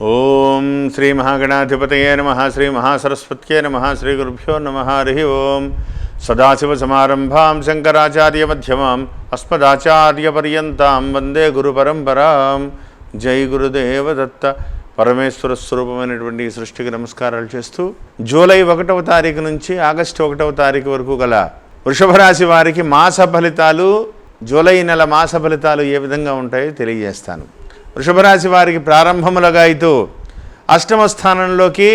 ఓం శ్రీ మహాగణాధిపతయే నమః. శ్రీ మహాసరస్వత్యే నమః. శ్రీ గురుభ్యో నమః. హరి ఓం. సదాశివసమారంభాం శంకరాచార్యమధ్యమాం అస్మదాచార్యపర్యంతాం వందే గురుపరంపరాం. జై గురుదేవ దత్త. పరమేశ్వర స్వరూపమైనటువంటి ఈ సృష్టికి నమస్కారాలు చేస్తూ జూలై 1వ తారీఖు నుంచి ఆగస్టు 1వ తారీఖు వరకు గల వృషభ రాశి వారికి మాస ఫలితాలు, జూలై నెల మాస ఫలితాలు ఏ విధంగా ఉంటాయో తెలియజేస్తాను. వృషభ రాశి వారికి ప్రారంభములుగా అయితే అష్టమ స్థానంలోకి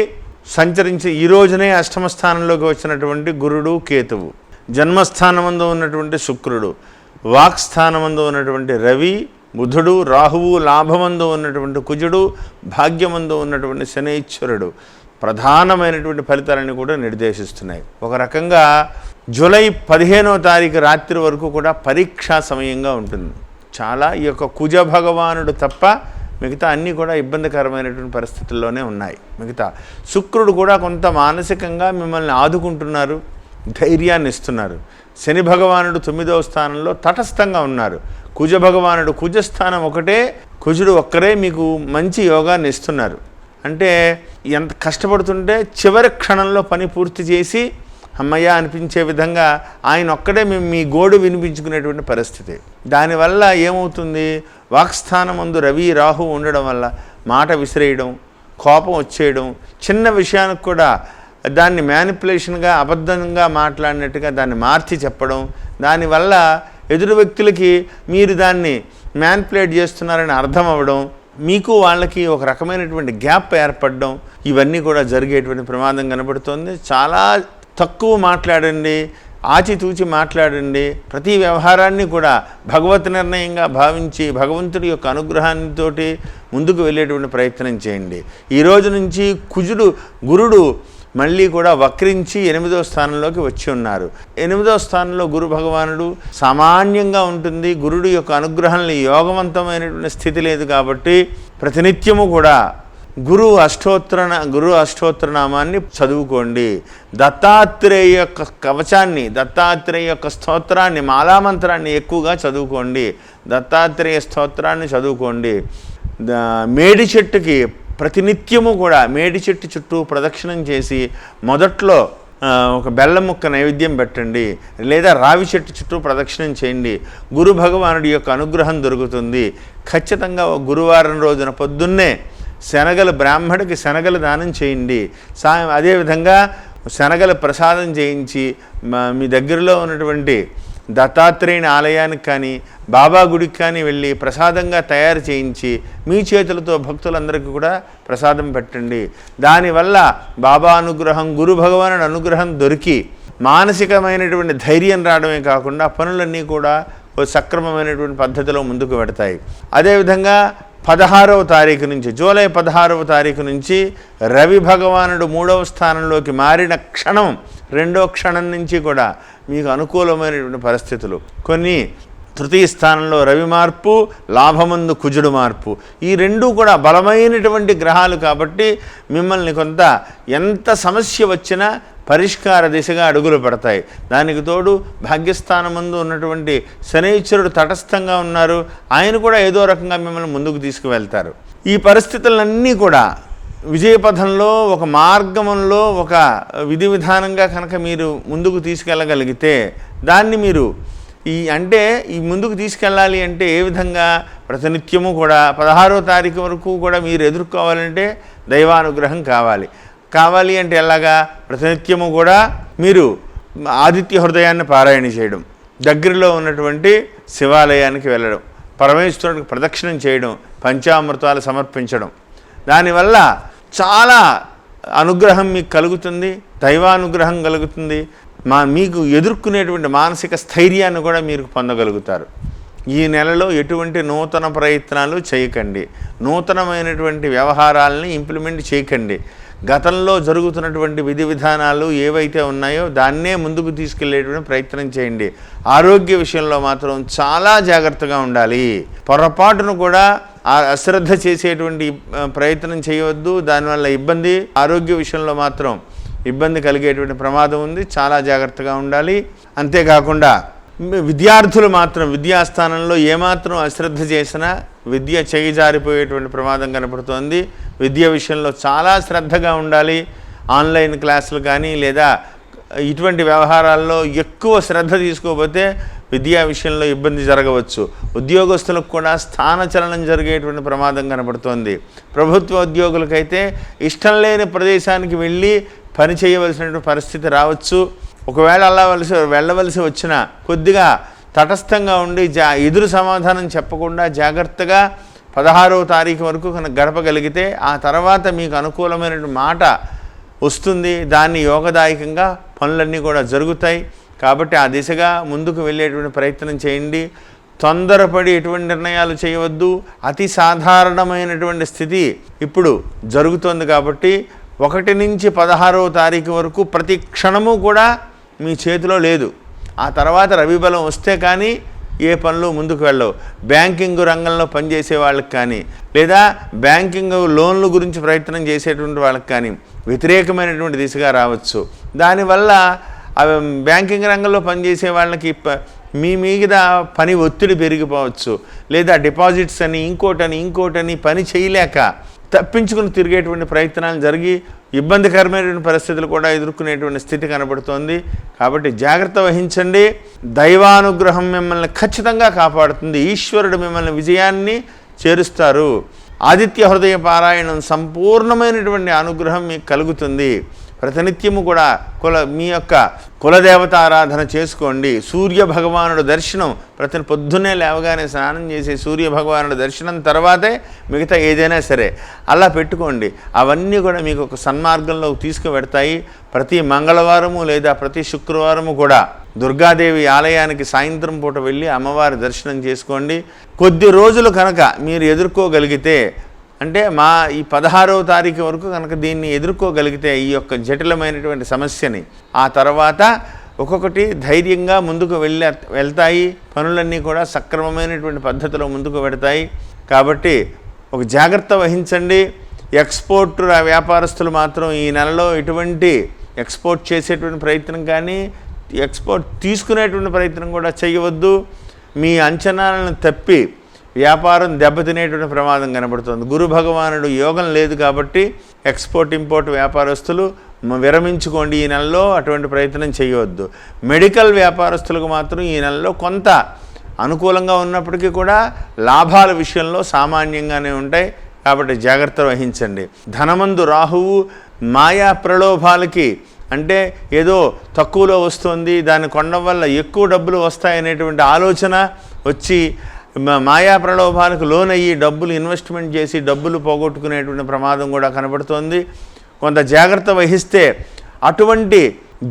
సంచరించి ఈ రోజునే అష్టమ స్థానంలోకి వచ్చినటువంటి గురుడు, కేతువు, జన్మస్థానమందు ఉన్నటువంటి శుక్రుడు, వాక్స్థానమందు ఉన్నటువంటి రవి, బుధుడు, రాహువు, లాభమందు ఉన్నటువంటి కుజుడు, భాగ్యమందు ఉన్నటువంటి శనైశ్వరుడు ప్రధానమైనటువంటి ఫలితాలను కూడా నిర్దేశిస్తున్నాయి. ఒక రకంగా జూలై 15వ తారీఖు రాత్రి వరకు కూడా పరీక్షా సమయంగా ఉంటుంది. చాలా ఈ యొక్క కుజ భగవానుడు తప్ప మిగతా అన్నీ కూడా ఇబ్బందికరమైనటువంటి పరిస్థితుల్లోనే ఉన్నాయి. మిగతా శుక్రుడు కూడా కొంత మానసికంగా మిమ్మల్ని ఆదుకుంటున్నారు, ధైర్యాన్ని ఇస్తున్నారు. శని భగవానుడు 9వ స్థానంలో తటస్థంగా ఉన్నారు. కుజ భగవానుడు కుజస్థానం ఒకటే, కుజుడు ఒక్కరే మీకు మంచి యోగాన్ని ఇస్తున్నారు. అంటే ఎంత కష్టపడుతుంటే చివరి క్షణంలో పని పూర్తి చేసి అమ్మయ్య అనిపించే విధంగా ఆయన ఒక్కడే మేము మీ గోడు వినిపించుకునేటువంటి పరిస్థితి. దానివల్ల ఏమవుతుంది, వాక్స్థానం ముందు రవి, రాహు ఉండడం వల్ల మాట విసిరేయడం, కోపం వచ్చేయడం, చిన్న విషయానికి కూడా దాన్ని మ్యానిపులేషన్గా అబద్ధంగా మాట్లాడినట్టుగా దాన్ని మార్చి చెప్పడం, దానివల్ల ఎదురు వ్యక్తులకి మీరు దాన్ని మ్యానిపులేట్ చేస్తున్నారని అర్థం అవ్వడం, మీకు వాళ్ళకి ఒక రకమైనటువంటి గ్యాప్ ఏర్పడడం, ఇవన్నీ కూడా జరిగేటువంటి ప్రమాదం కనబడుతోంది. చాలా తక్కువ మాట్లాడండి, ఆచితూచి మాట్లాడండి. ప్రతి వ్యవహారాన్ని కూడా భగవత్ నిర్ణయంగా భావించి భగవంతుడి యొక్క అనుగ్రహాన్నితోటి ముందుకు వెళ్ళేటువంటి ప్రయత్నం చేయండి. ఈ రోజు నుంచి గురుడు మళ్ళీ కూడా వక్రించి 8వ స్థానంలోకి వచ్చి ఉన్నారు. 8వ స్థానంలో గురు భగవానుడు సామాన్యంగా ఉంటుంది. గురుడు యొక్క అనుగ్రహంలో యోగవంతమైనటువంటి స్థితి లేదు కాబట్టి ప్రతినిత్యము కూడా గురు అష్టోత్తరనామాన్ని చదువుకోండి. దత్తాత్రేయ యొక్క కవచాన్ని, దత్తాత్రేయ యొక్క స్తోత్రాన్ని, మాలామంత్రాన్ని ఎక్కువగా చదువుకోండి. దత్తాత్రేయ స్తోత్రాన్ని చదువుకోండి. మేడి చెట్టుకి ప్రతినిత్యము కూడా మేడి చెట్టు చుట్టూ ప్రదక్షిణం చేసి మొదట్లో ఒక బెల్లం ముక్క నైవేద్యం పెట్టండి, లేదా రావి చెట్టు చుట్టూ ప్రదక్షిణం చేయండి. గురు భగవానుడి యొక్క అనుగ్రహం దొరుకుతుంది. ఖచ్చితంగా గురువారం రోజున పొద్దున్నే బ్రాహ్మడికి శనగలు దానం చేయండి. అదేవిధంగా శనగల ప్రసాదం చేయించి మీ దగ్గరలో ఉన్నటువంటి దత్తాత్రేయుని ఆలయానికి కానీ బాబా గుడికి కానీ వెళ్ళి ప్రసాదంగా తయారు చేయించి మీ చేతులతో భక్తులందరికీ కూడా ప్రసాదం పెట్టండి. దానివల్ల బాబా అనుగ్రహం, గురు భగవానుడి అనుగ్రహం దొరికి మానసికమైనటువంటి ధైర్యం రావడమే కాకుండా పనులన్నీ కూడా సక్రమమైనటువంటి పద్ధతిలో ముందుకు పెడతాయి. అదేవిధంగా 16వ తారీఖు నుంచి, జూలై 16వ తారీఖు నుంచి రవి భగవానుడు 3వ స్థానంలోకి మారిన క్షణం, 2వ క్షణం నుంచి కూడా మీకు అనుకూలమైనటువంటి పరిస్థితులు. కొన్ని తృతీయ స్థానంలో రవి మార్పు, లాభమందు కుజుడు మార్పు, ఈ రెండూ కూడా బలమైనటువంటి గ్రహాలు కాబట్టి మిమ్మల్ని కొంత ఎంత సమస్య వచ్చినా పరిష్కార దిశగా అడుగులు పడతాయి. దానికి తోడు భాగ్యస్థానమందు ఉన్నటువంటి శనైశ్వరుడు తటస్థంగా ఉన్నారు. ఆయన కూడా ఏదో రకంగా మిమ్మల్ని ముందుకు తీసుకువెళ్తారు. ఈ పరిస్థితులన్నీ కూడా విజయపథంలో, ఒక మార్గంలో, ఒక విధి విధానంగా కనుక మీరు ముందుకు తీసుకెళ్ళగలిగితే దాన్ని మీరు ఈ ముందుకు తీసుకెళ్ళాలి అంటే ఏ విధంగా ప్రతినిత్యము కూడా 16వ తారీఖు వరకు కూడా మీరు ఎదుర్కోవాలంటే దైవానుగ్రహం కావాలి అంటే ఎలాగా, ప్రతినిత్యము కూడా మీరు ఆదిత్య హృదయాన్ని పారాయణ చేయడం, దగ్గరలో ఉన్నటువంటి శివాలయానికి వెళ్ళడం, పరమేశ్వరుడికి ప్రదక్షిణం చేయడం, పంచామృతాలు సమర్పించడం, దానివల్ల చాలా అనుగ్రహం మీకు కలుగుతుంది, దైవానుగ్రహం కలుగుతుంది. మీకు ఎదుర్కొనేటువంటి మానసిక స్థైర్యాన్ని కూడా మీరు పొందగలుగుతారు. ఈ నెలలో ఎటువంటి నూతన ప్రయత్నాలు చేయకండి, నూతనమైనటువంటి వ్యవహారాలని ఇంప్లిమెంట్ చేయకండి. గతంలో జరుగుతున్నటువంటి విధి విధానాలు ఏవైతే ఉన్నాయో దాన్నే ముందుకు తీసుకెళ్లేటువంటి ప్రయత్నం చేయండి. ఆరోగ్య విషయంలో మాత్రం చాలా జాగ్రత్తగా ఉండాలి. పొరపాటును కూడా అశ్రద్ధ చేసేటువంటి ప్రయత్నం చేయవద్దు. దానివల్ల ఆరోగ్య విషయంలో మాత్రం ఇబ్బంది కలిగేటువంటి ప్రమాదం ఉంది. చాలా జాగ్రత్తగా ఉండాలి. అంతేకాకుండా విద్యార్థులు మాత్రం విద్యాస్థానంలో ఏమాత్రం అశ్రద్ధ చేసినా విద్య చేయి జారిపోయేటువంటి ప్రమాదం కనపడుతోంది. విద్య విషయంలో చాలా శ్రద్ధగా ఉండాలి. ఆన్లైన్ క్లాసులు కానీ లేదా ఇటువంటి వ్యవహారాల్లో ఎక్కువ శ్రద్ధ తీసుకోకపోతే విద్యా విషయంలో ఇబ్బంది జరగవచ్చు. ఉద్యోగస్తులకు కూడా స్థానచలనం జరిగేటువంటి ప్రమాదం కనబడుతోంది. ప్రభుత్వ ఉద్యోగులకైతే ఇష్టం లేని ప్రదేశానికి వెళ్ళి పని చేయవలసినటువంటి పరిస్థితి రావచ్చు. ఒకవేళ అలా వెళ్ళవలసి వచ్చినా కొద్దిగా తటస్థంగా ఉండి ఎదురు సమాధానం చెప్పకుండా జాగ్రత్తగా 16వ తారీఖు వరకు కనుక గడపగలిగితే ఆ తర్వాత మీకు అనుకూలమైనటువంటి మాట వస్తుంది. దాన్ని యోగదాయకంగా పనులన్నీ కూడా జరుగుతాయి. కాబట్టి ఆ దిశగా ముందుకు వెళ్ళేటువంటి ప్రయత్నం చేయండి. తొందరపడి ఎటువంటి నిర్ణయాలు చేయవద్దు. అతి సాధారణమైనటువంటి స్థితి ఇప్పుడు జరుగుతోంది కాబట్టి 1 నుంచి 16వ తారీఖు వరకు ప్రతి క్షణము కూడా మీ చేతిలో లేదు. ఆ తర్వాత రవిబలం వస్తే కానీ ఏ పనులు ముందుకు వెళ్ళవు. బ్యాంకింగ్ రంగంలో పనిచేసే వాళ్ళకి కానీ లేదా బ్యాంకింగ్ లోన్ల గురించి ప్రయత్నం చేసేటువంటి వాళ్ళకి కానీ వ్యతిరేకమైనటువంటి దిశగా రావచ్చు. దానివల్ల బ్యాంకింగ్ రంగంలో పనిచేసే వాళ్ళకి మీ మీద పని ఒత్తిడి పెరిగిపోవచ్చు. లేదా డిపాజిట్స్ అని ఇంకోటని పని చేయలేక తప్పించుకుని తిరిగేటువంటి ప్రయత్నాలు జరిగి ఇబ్బందికరమైనటువంటి పరిస్థితులు కూడా ఎదుర్కొనేటువంటి స్థితి కనబడుతోంది. కాబట్టి జాగ్రత్త వహించండి. దైవానుగ్రహం మిమ్మల్ని ఖచ్చితంగా కాపాడుతుంది. ఈశ్వరుడు మిమ్మల్ని విజయాన్ని చేరుస్తారు. ఆదిత్య హృదయ పారాయణం సంపూర్ణమైనటువంటి అనుగ్రహం మీకు కలుగుతుంది. ప్రతినిత్యము కూడా మీ యొక్క కులదేవత ఆరాధన చేసుకోండి. సూర్య భగవానుడు దర్శనం ప్రతి పొద్దున్నే లేవగానే స్నానం చేసి సూర్య భగవానుడు దర్శనం తర్వాతే మిగతా ఏదైనా సరే అలా పెట్టుకోండి. అవన్నీ కూడా మీకు ఒక సన్మార్గంలోకి తీసుకువెడతాయి. ప్రతి మంగళవారము లేదా ప్రతి శుక్రవారము కూడా దుర్గాదేవి ఆలయానికి సాయంత్రం పూట వెళ్ళి అమ్మవారి దర్శనం చేసుకోండి. కొద్ది రోజులు కనుక మీరు ఎదుర్కోగలిగితే అంటే ఈ 16వ తారీఖు వరకు కనుక దీన్ని ఎదుర్కోగలిగితే ఈ యొక్క జటిలమైనటువంటి సమస్యని ఆ తర్వాత ఒక్కొక్కటి ధైర్యంగా ముందుకు వెళ్తాయి. పనులన్నీ కూడా సక్రమమైనటువంటి పద్ధతిలో ముందుకు వెడతాయి. కాబట్టి ఒక జాగ్రత్త వహించండి. ఎక్స్పోర్ట్ వ్యాపారస్తులు మాత్రం ఈ నెలలో ఎటువంటి ఎక్స్పోర్ట్ చేసేటువంటి ప్రయత్నం కానీ ఎక్స్పోర్ట్ తీసుకునేటువంటి ప్రయత్నం కూడా చేయవద్దు. మీ అంచనాలను తప్పి వ్యాపారం దెబ్బతినేటువంటి ప్రమాదం కనబడుతుంది. గురు భగవానుడు యోగం లేదు కాబట్టి ఎక్స్పోర్ట్ ఇంపోర్ట్ వ్యాపారస్తులు విరమించుకోండి. ఈ నెలలో అటువంటి ప్రయత్నం చేయవద్దు. మెడికల్ వ్యాపారస్తులకు మాత్రం ఈ నెలలో కొంత అనుకూలంగా ఉన్నప్పటికీ కూడా లాభాల విషయంలో సామాన్యంగానే ఉంటాయి. కాబట్టి జాగ్రత్త వహించండి. ధనమందు రాహువు మాయా ప్రలోభాలకి అంటే ఏదో తక్కువలో వస్తుంది దాన్ని కొనడం వల్ల ఎక్కువ డబ్బులు వస్తాయనేటువంటి ఆలోచన వచ్చి మాయా ప్రలోభాలకు లోనయ్యి డబ్బులు ఇన్వెస్ట్మెంట్ చేసి డబ్బులు పోగొట్టుకునేటువంటి ప్రమాదం కూడా కనబడుతోంది. కొంత జాగ్రత్త వహిస్తే అటువంటి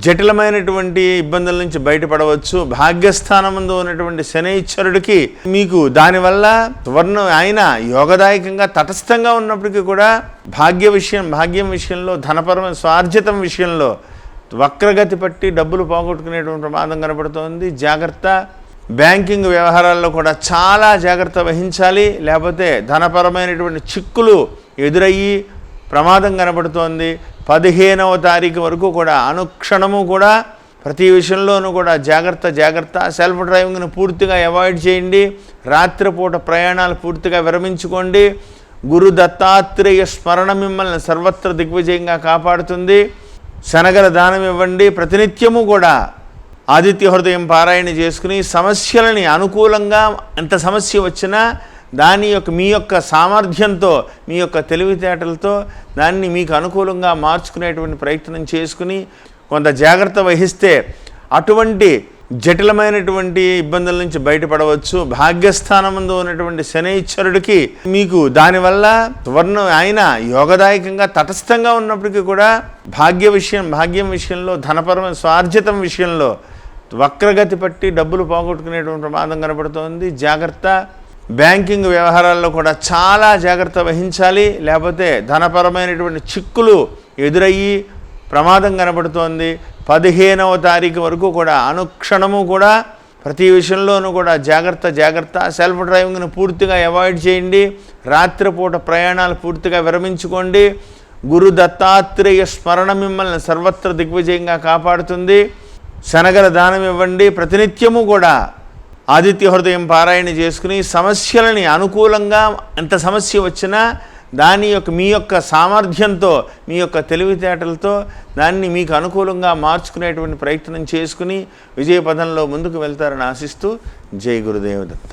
జటిలమైనటువంటి ఇబ్బందుల నుంచి బయటపడవచ్చు. భాగ్యస్థానమందు ఉన్నటువంటి శనైశ్వరుడికి మీకు దానివల్ల ఆయన యోగదాయకంగా తటస్థంగా ఉన్నప్పటికీ కూడా భాగ్యం విషయంలో ధనపరమైన స్వార్జితం విషయంలో వక్రగతి పట్టి డబ్బులు పోగొట్టుకునేటువంటి ప్రమాదం కనబడుతోంది. జాగ్రత్త. బ్యాంకింగ్ వ్యవహారాల్లో కూడా చాలా జాగ్రత్త వహించాలి. లేకపోతే ధనపరమైనటువంటి చిక్కులు ఎదురయ్యి ప్రమాదం కనబడుతోంది. 15వ తారీఖు వరకు కూడా అనుక్షణము కూడా ప్రతి విషయంలోనూ కూడా జాగ్రత్త. సెల్ఫ్ డ్రైవింగ్ను పూర్తిగా అవాయిడ్ చేయండి. రాత్రిపూట ప్రయాణాలు పూర్తిగా విరమించుకోండి. గురు దత్తాత్రేయ స్మరణ మిమ్మల్ని సర్వత్ర దిగ్విజయంగా కాపాడుతుంది. శనగల దానం ఇవ్వండి. ప్రతినిత్యము కూడా ఆదిత్య హృదయం పారాయణ చేసుకుని సమస్యలని అనుకూలంగా ఎంత సమస్య వచ్చినా మీ యొక్క సామర్థ్యంతో మీ యొక్క తెలివితేటలతో దాన్ని మీకు అనుకూలంగా మార్చుకునేటువంటి ప్రయత్నం చేసుకుని కొంత జాగ్రత్త వహిస్తే అటువంటి జటిలమైనటువంటి ఇబ్బందుల నుంచి బయటపడవచ్చు. భాగ్యస్థానమందు ఉన్నటువంటి శనైశ్వరుడికి మీకు దానివల్ల ఆయన యోగదాయకంగా తటస్థంగా ఉన్నప్పటికీ కూడా భాగ్యం విషయంలో ధనపరమైన స్వార్జితం విషయంలో వక్రగతి పట్టి డబ్బులు పోగొట్టుకునేటువంటి ప్రమాదం కనబడుతోంది. జాగ్రత్త. బ్యాంకింగ్ వ్యవహారాల్లో కూడా చాలా జాగ్రత్త వహించాలి. లేకపోతే ధనపరమైనటువంటి చిక్కులు ఎదురయ్యి ప్రమాదం కనబడుతోంది. 15వ తారీఖు వరకు కూడా అనుక్షణము కూడా ప్రతి విషయంలోనూ కూడా జాగ్రత్త. సెల్ఫ్ డ్రైవింగ్ను పూర్తిగా అవాయిడ్ చేయండి. రాత్రిపూట ప్రయాణాలు పూర్తిగా విరమించుకోండి. గురు దత్తాత్రేయ స్మరణ మిమ్మల్ని సర్వత్ర దిగ్విజయంగా కాపాడుతుంది. శనగల దానం ఇవ్వండి. ప్రతినిత్యము కూడా ఆదిత్య హృదయం పారాయణ చేసుకుని సమస్యలని అనుకూలంగా ఎంత సమస్య వచ్చినా దాని యొక్క మీ యొక్క సామర్థ్యంతో మీ యొక్క తెలివితేటలతో దాన్ని మీకు అనుకూలంగా మార్చుకునేటువంటి ప్రయత్నం చేసుకుని విజయపథంలో ముందుకు వెళ్తారని ఆశిస్తూ జై గురుదేవ దత్త.